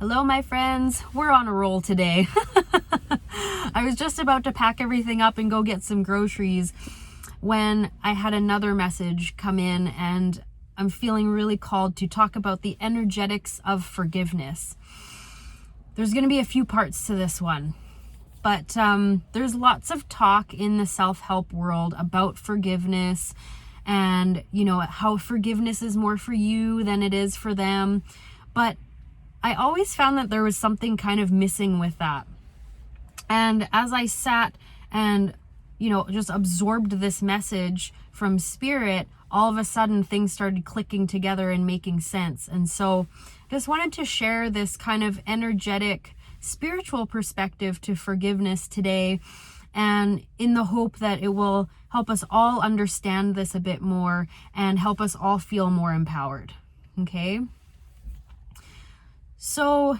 Hello, my friends. We're on a roll today. I was just about to pack everything up and go get some groceries when I had another message come in, and I'm feeling really called to talk about the energetics of forgiveness. There's going to be a few parts to this one, but there's lots of talk in the self-help world about forgiveness and, how forgiveness is more for you than it is for them. But I always found that there was something kind of missing with that. And as I sat and, just absorbed this message from Spirit, all of a sudden things started clicking together and making sense. And so I just wanted to share this kind of energetic, spiritual perspective to forgiveness today, and in the hope that it will help us all understand this a bit more and help us all feel more empowered. Okay? So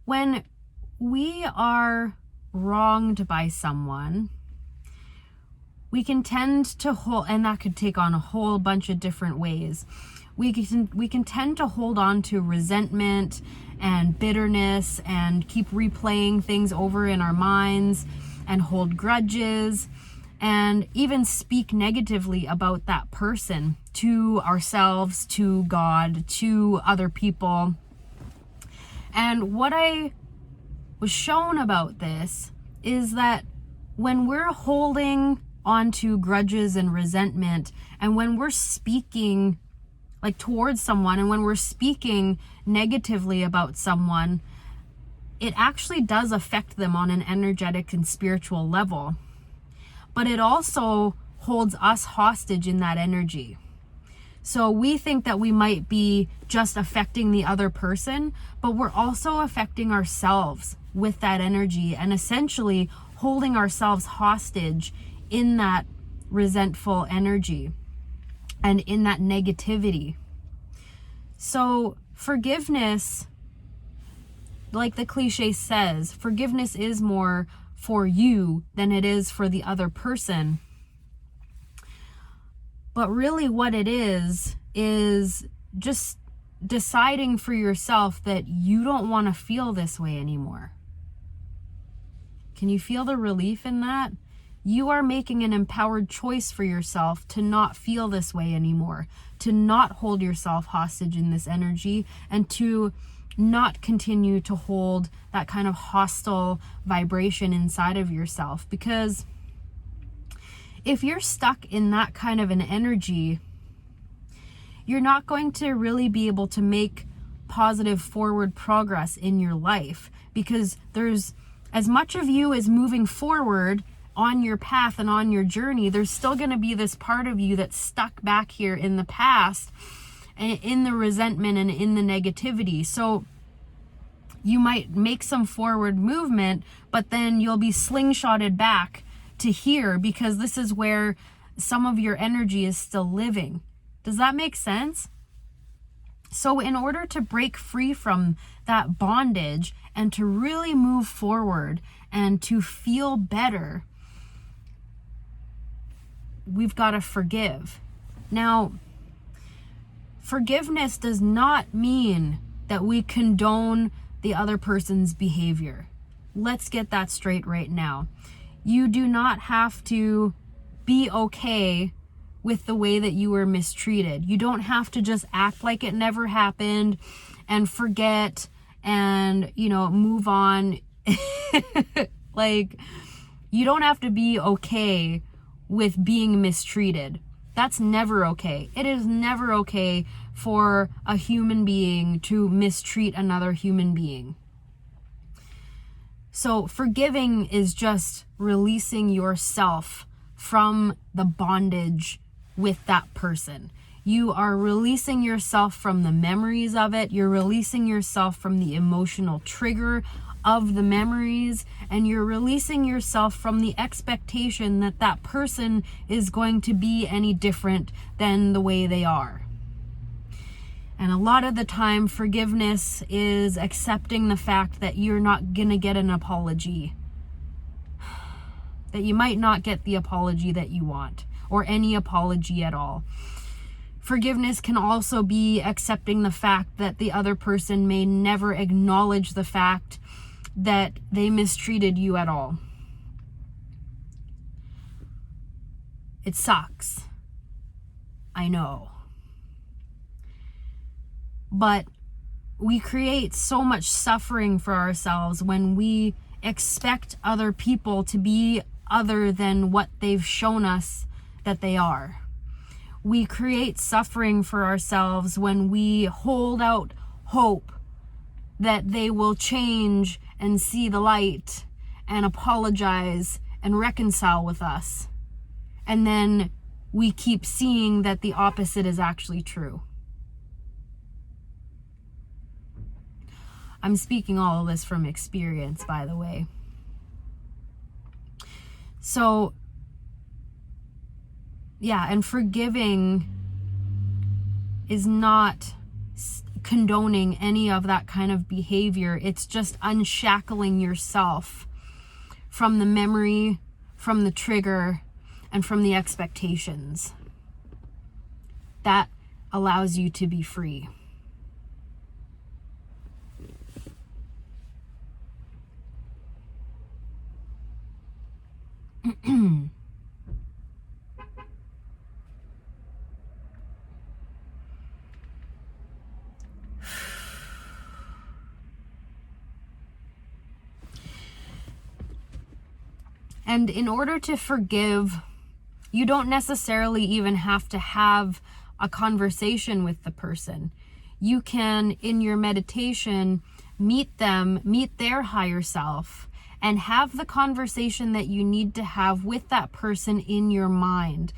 when we are wronged by someone, we can tend to hold, and that could take on a whole bunch of different ways. We can tend to hold on to resentment and bitterness and keep replaying things over in our minds and hold grudges and even speak negatively about that person to ourselves, to God, to other people. And what I was shown about this is that when we're holding onto grudges and resentment, and when we're speaking towards someone, and when we're speaking negatively about someone, it actually does affect them on an energetic and spiritual level. But it also holds us hostage in that energy. So we think that we might be just affecting the other person, but we're also affecting ourselves with that energy and essentially holding ourselves hostage in that resentful energy and in that negativity. So forgiveness, like the cliche says, forgiveness is more for you than it is for the other person. But really what it is just deciding for yourself that you don't want to feel this way anymore. Can you feel the relief in that? You are making an empowered choice for yourself to not feel this way anymore, to not hold yourself hostage in this energy, and to not continue to hold that kind of hostile vibration inside of yourself. Because if you're stuck in that kind of an energy, you're not going to really be able to make positive forward progress in your life, because there's as much of you as moving forward on your path and on your journey, there's still going to be this part of you that's stuck back here in the past and in the resentment and in the negativity. So you might make some forward movement, but then you'll be slingshotted back to here because this is where some of your energy is still living. Does that make sense? So in order to break free from that bondage and to really move forward and to feel better, we've got to forgive. Now, forgiveness does not mean that we condone the other person's behavior. Let's get that straight right now. You do not have to be okay with the way that you were mistreated. You don't have to just act like it never happened and forget and, move on. You don't have to be okay with being mistreated. That's never okay. It is never okay for a human being to mistreat another human being. So forgiving is just releasing yourself from the bondage with that person. You are releasing yourself from the memories of it. You're releasing yourself from the emotional trigger of the memories, and you're releasing yourself from the expectation that that person is going to be any different than the way they are. And a lot of the time, forgiveness is accepting the fact that you're not gonna get an apology, that you might not get the apology that you want, or any apology at all. Forgiveness can also be accepting the fact that the other person may never acknowledge the fact that they mistreated you at all. It sucks. I know. But we create so much suffering for ourselves when we expect other people to be other than what they've shown us that they are. We create suffering for ourselves when we hold out hope that they will change and see the light and apologize and reconcile with us. And then we keep seeing that the opposite is actually true. I'm speaking all of this from experience, by the way. So, yeah, and forgiving is not condoning any of that kind of behavior. It's just unshackling yourself from the memory, from the trigger, and from the expectations. That allows you to be free. And in order to forgive, you don't necessarily even have to have a conversation with the person. You can, in your meditation, meet their higher self, and have the conversation that you need to have with that person in your mind.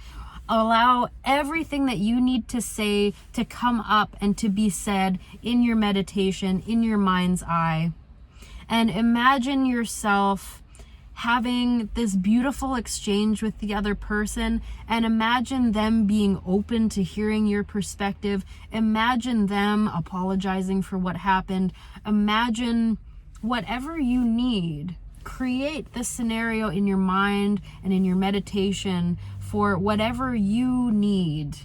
Allow everything that you need to say to come up and to be said in your meditation, in your mind's eye. And imagine yourself having this beautiful exchange with the other person, and imagine them being open to hearing your perspective. Imagine them apologizing for what happened. Imagine whatever you need. Create this scenario in your mind and in your meditation for whatever you need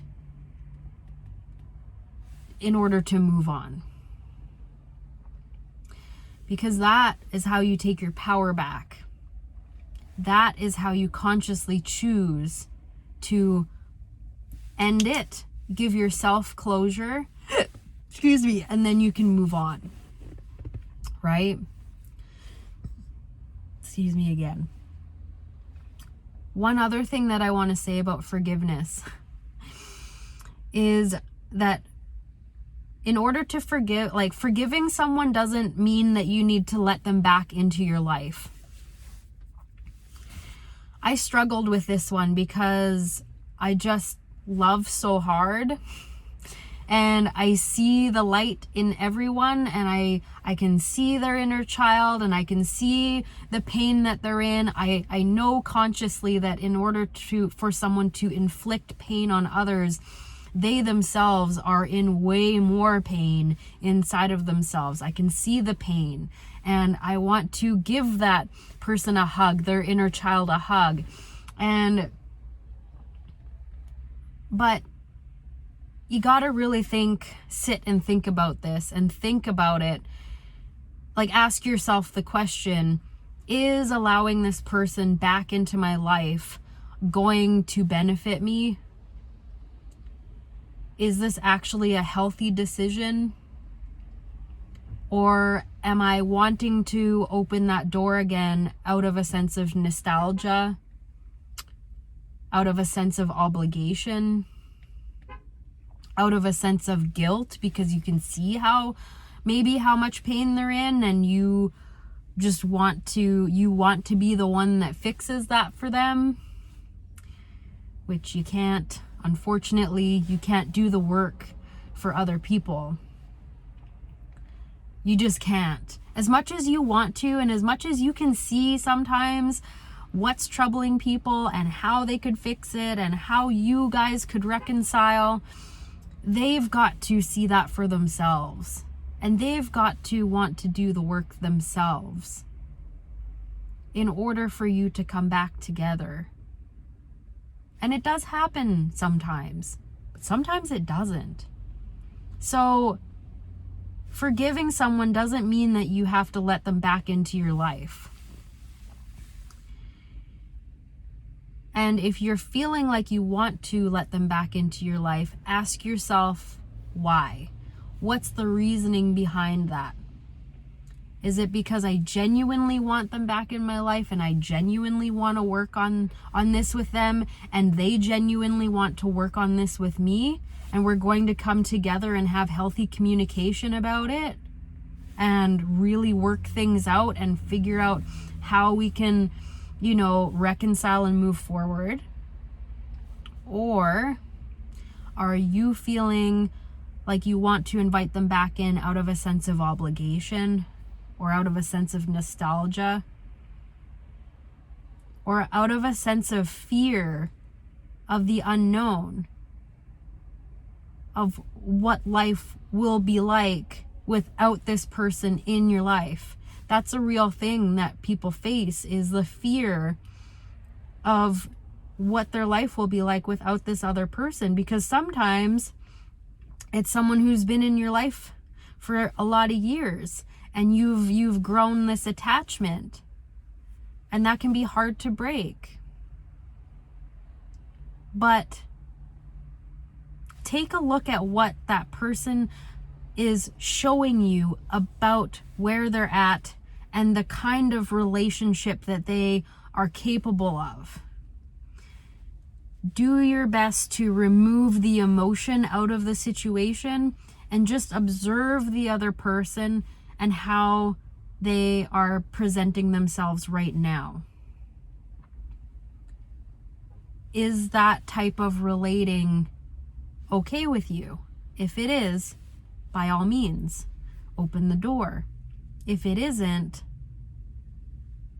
in order to move on. Because that is how you take your power back. That is how you consciously choose to end it. Give yourself closure. Excuse me. And then you can move on. Right? Excuse me again. One other thing that I want to say about forgiveness is that in order to forgive, forgiving someone doesn't mean that you need to let them back into your life. I struggled with this one because I just love so hard, and I see the light in everyone, and I can see their inner child, and I can see the pain that they're in. I know consciously that in order for someone to inflict pain on others, they themselves are in way more pain inside of themselves. I can see the pain, and I want to give that person a hug, their inner child a hug. But you gotta really sit and think about this, and think about it. Ask yourself the question, is allowing this person back into my life going to benefit me? Is this actually a healthy decision? Or am I wanting to open that door again out of a sense of nostalgia, out of a sense of obligation, out of a sense of guilt, because you can see how much pain they're in, and you just want to be the one that fixes that for them, which you can't. Unfortunately, you can't do the work for other people. You just can't. As much as you want to, and as much as you can see sometimes what's troubling people and how they could fix it and how you guys could reconcile, they've got to see that for themselves. And they've got to want to do the work themselves in order for you to come back together. And it does happen sometimes. sometimes it doesn't. So forgiving someone doesn't mean that you have to let them back into your life. And if you're feeling like you want to let them back into your life, ask yourself why. What's the reasoning behind that? Is it because I genuinely want them back in my life and I genuinely want to work on this with them, and they genuinely want to work on this with me, and we're going to come together and have healthy communication about it and really work things out and figure out how we can, reconcile and move forward? Or are you feeling like you want to invite them back in out of a sense of obligation, or out of a sense of nostalgia, or out of a sense of fear of the unknown, of what life will be like without this person in your life? That's a real thing that people face, is the fear of what their life will be like without this other person, because sometimes it's someone who's been in your life for a lot of years, and you've grown this attachment, and that can be hard to break. But take a look at what that person is showing you about where they're at and the kind of relationship that they are capable of. Do your best to remove the emotion out of the situation and just observe the other person and how they are presenting themselves right now. Is that type of relating okay with you? If it is, by all means, open the door. If it isn't,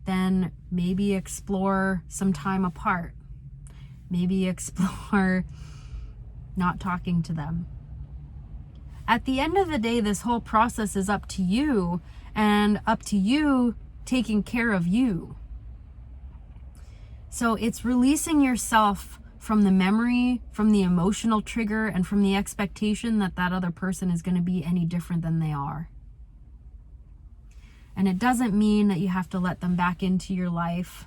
then maybe explore some time apart. Maybe explore not talking to them. At the end of the day, this whole process is up to you, and up to you taking care of you. So it's releasing yourself from the memory, from the emotional trigger, and from the expectation that that other person is going to be any different than they are. And it doesn't mean that you have to let them back into your life.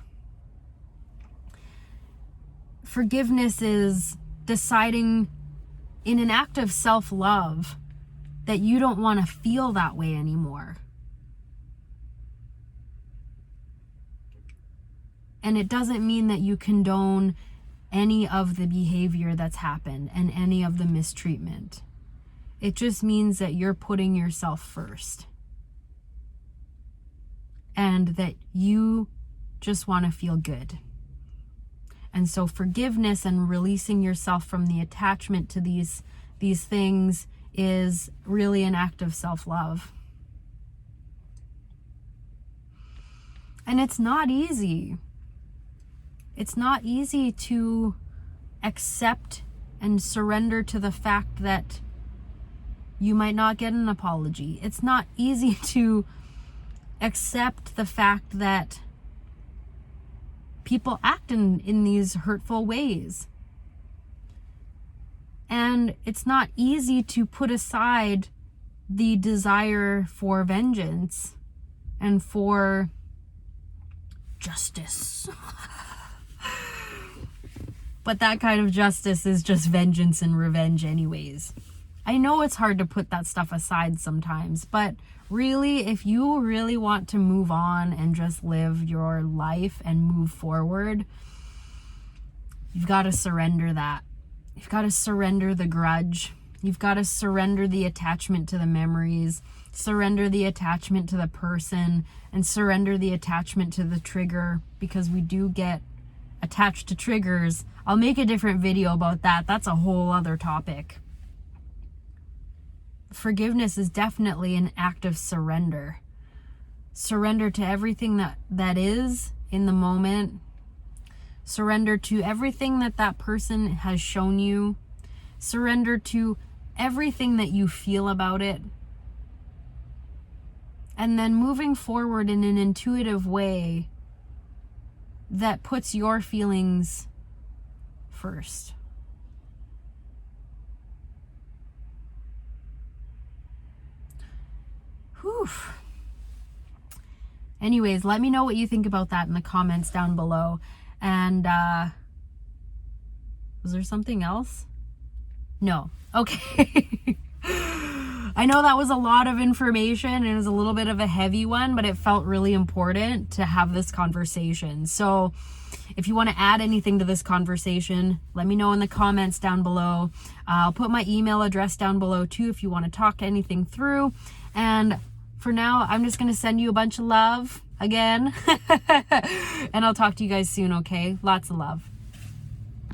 Forgiveness is deciding in an act of self-love that you don't want to feel that way anymore. And it doesn't mean that you condone any of the behavior that's happened and any of the mistreatment. It just means that you're putting yourself first. And that you just want to feel good. And so forgiveness and releasing yourself from the attachment to these things is really an act of self-love. And it's not easy. It's not easy to accept and surrender to the fact that you might not get an apology. It's not easy to accept the fact that people act in these hurtful ways. And it's not easy to put aside the desire for vengeance and for justice. But that kind of justice is just vengeance and revenge anyways. I know it's hard to put that stuff aside sometimes, but really, if you really want to move on and just live your life and move forward, you've got to surrender that. You've got to surrender the grudge. You've got to surrender the attachment to the memories, surrender the attachment to the person, and surrender the attachment to the trigger, because we do get attached to triggers. I'll make a different video about that. That's a whole other topic. Forgiveness is definitely an act of surrender. Surrender to everything that is in the moment. Surrender to everything that person has shown you. Surrender to everything that you feel about it. And then moving forward in an intuitive way that puts your feelings first. Whew. Anyways, let me know what you think about that in the comments down below. And was there something else? No. Okay. I know that was a lot of information and it was a little bit of a heavy one, but it felt really important to have this conversation. So if you want to add anything to this conversation, let me know in the comments down below. I'll put my email address down below too if you want to talk anything through. And for now, I'm just going to send you a bunch of love again. And I'll talk to you guys soon, okay? Lots of love.